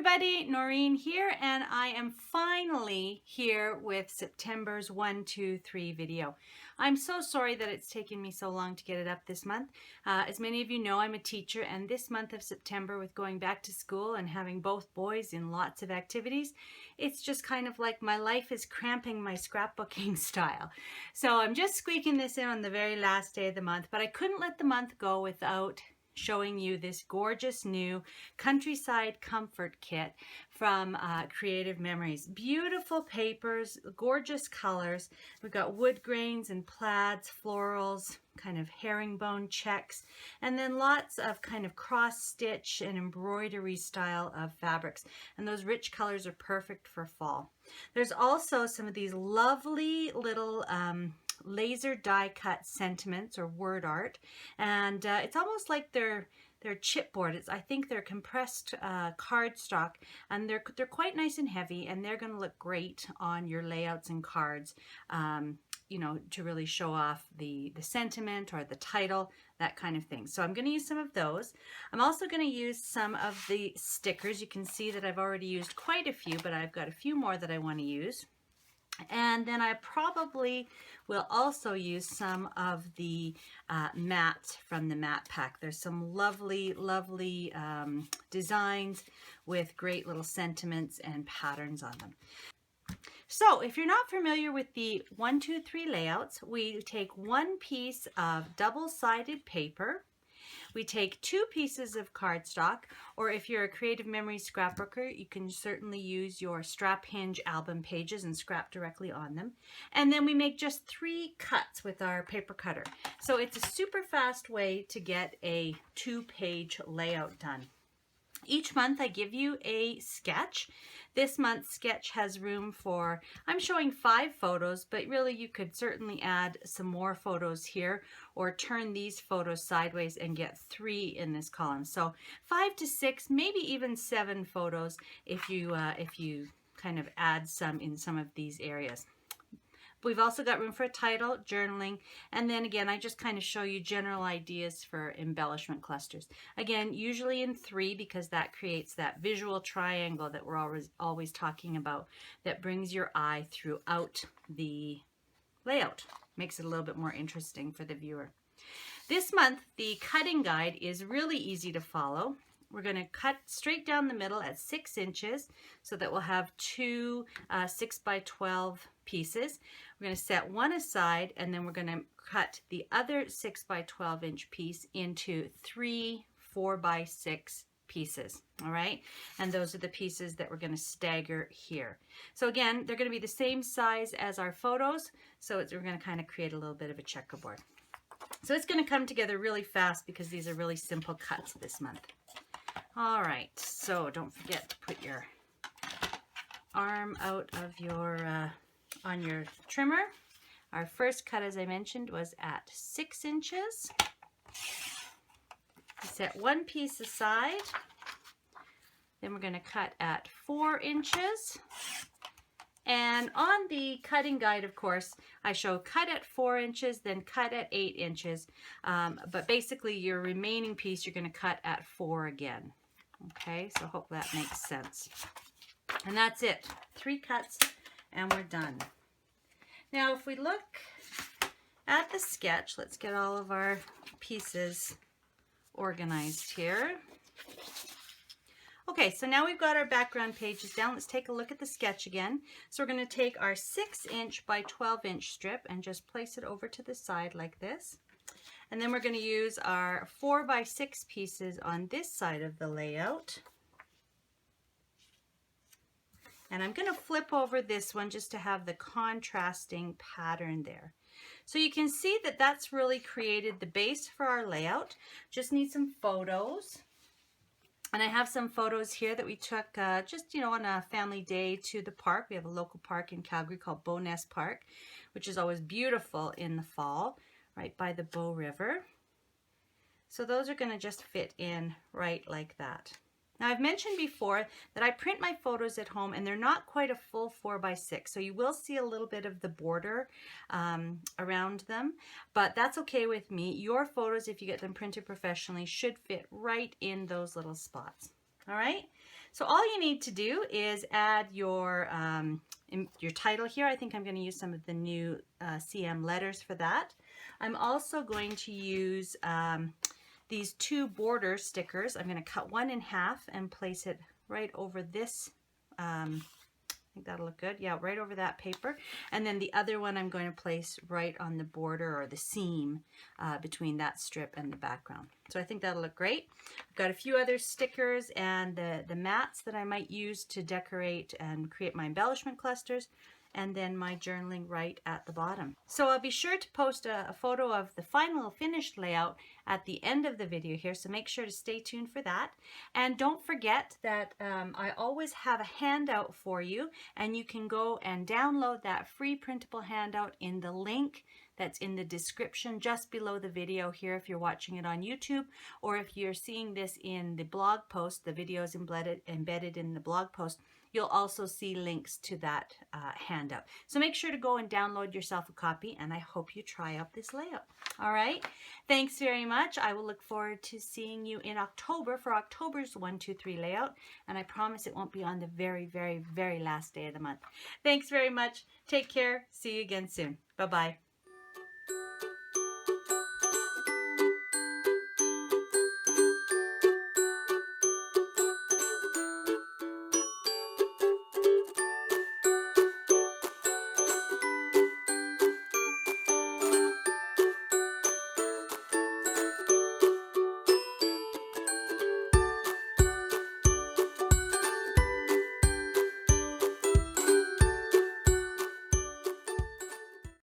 everybody, Noreen here, and I am finally here with September's 1, 2, 3 video. I'm so sorry that it's taken me so long to get it up this month. As many of you know, I'm a teacher, and this month of September, with going back to school and having both boys in lots of activities, it's just kind of like my life is cramping my scrapbooking style. So I'm just squeaking this in on the very last day of the month, but I couldn't let the month go without showing you this gorgeous new countryside comfort kit from Creative Memories. Beautiful papers, gorgeous colors. We've got wood grains and plaids, florals, kind of herringbone checks, and then lots of kind of cross stitch and embroidery style of fabrics. And those rich colors are perfect for fall. There's also some of these lovely little laser die cut sentiments or word art, and it's almost like they're chipboard. I think they're compressed cardstock, and they're quite nice and heavy, and they're going to look great on your layouts and cards, you know, to really show off the sentiment or the title, that kind of thing. So I'm going to use some of those. I'm also going to use some of the stickers. You can see that I've already used quite a few, but I've got a few more that I want to use. And then I probably will also use some of the mats from the mat pack. There's some lovely, lovely designs with great little sentiments and patterns on them. So if you're not familiar with the 1, 2, 3 layouts, we take one piece of double-sided paper. We take 2 pieces of cardstock, or if you're a Creative Memories scrapbooker, you can certainly use your strap hinge album pages and scrap directly on them. And then we make just 3 cuts with our paper cutter. So it's a super fast way to get a 2-page layout done. Each month I give you a sketch. This month's sketch has room for, I'm showing 5 photos, but really you could certainly add some more photos here, or turn these photos sideways and get 3 in this column. So 5 to 6, maybe even 7 photos if you kind of add some in some of these areas. We've also got room for a title, journaling, and then again, I just kind of show you general ideas for embellishment clusters. Again, usually in 3, because that creates that visual triangle that we're always talking about, that brings your eye throughout the layout. Makes it a little bit more interesting for the viewer. This month, the cutting guide is really easy to follow. We're going to cut straight down the middle at 6 inches so that we'll have 2 6 by 12 pieces. We're going to set one aside, and then we're going to cut the other 6 by 12 inch piece into 3 4 by 6 pieces. All right, and those are the pieces that we're going to stagger here. So again, they're going to be the same size as our photos, so we're going to kind of create a little bit of a checkerboard. So it's going to come together really fast because these are really simple cuts this month. All right, so don't forget to put your arm out of your on your trimmer. Our first cut, as I mentioned, was at 6 inches. Set one piece aside. Then we're going to cut at 4 inches. And on the cutting guide, of course, I show cut at 4 inches, then cut at 8 inches. But basically, your remaining piece, you're going to cut at 4 again. Okay, so hope that makes sense. And that's it. 3 cuts, and we're done. Now, if we look at the sketch, let's get all of our pieces organized here. Okay, so now we've got our background pages down. Let's take a look at the sketch again. So we're going to take our 6 inch by 12 inch strip and just place it over to the side like this. And then we're going to use our 4 by 6 pieces on this side of the layout. And I'm going to flip over this one just to have the contrasting pattern there. So you can see that that's really created the base for our layout. Just need some photos. And I have some photos here that we took just, you know, on a family day to the park. We have a local park in Calgary called Bow Nest Park, which is always beautiful in the fall, right by the Bow River. So those are going to just fit in right like that. Now, I've mentioned before that I print my photos at home, and they're not quite a full 4 by 6, so you will see a little bit of the border around them, but that's okay with me. Your photos, if you get them printed professionally, should fit right in those little spots. All right, So all you need to do is add your title here. I think I'm going to use some of the new CM letters for that. I'm also going to use these 2 border stickers. I'm going to cut one in half and place it right over this. I think that'll look good. Yeah, right over that paper. And then the other one I'm going to place right on the border or the seam between that strip and the background. So I think that'll look great. I've got a few other stickers and the mats that I might use to decorate and create my embellishment clusters, and then my journaling right at the bottom. So I'll be sure to post a photo of the final finished layout at the end of the video here, so make sure to stay tuned for that. And don't forget that I always have a handout for you, and you can go and download that free printable handout in the link that's in the description just below the video here if you're watching it on YouTube, or if you're seeing this in the blog post, the video is embedded in the blog post, you'll also see links to that handout. So make sure to go and download yourself a copy, and I hope you try out this layout. All right, thanks very much. I will look forward to seeing you in October for October's 1, 2, 3 layout, and I promise it won't be on the very, very, very last day of the month. Thanks very much. Take care. See you again soon. Bye-bye.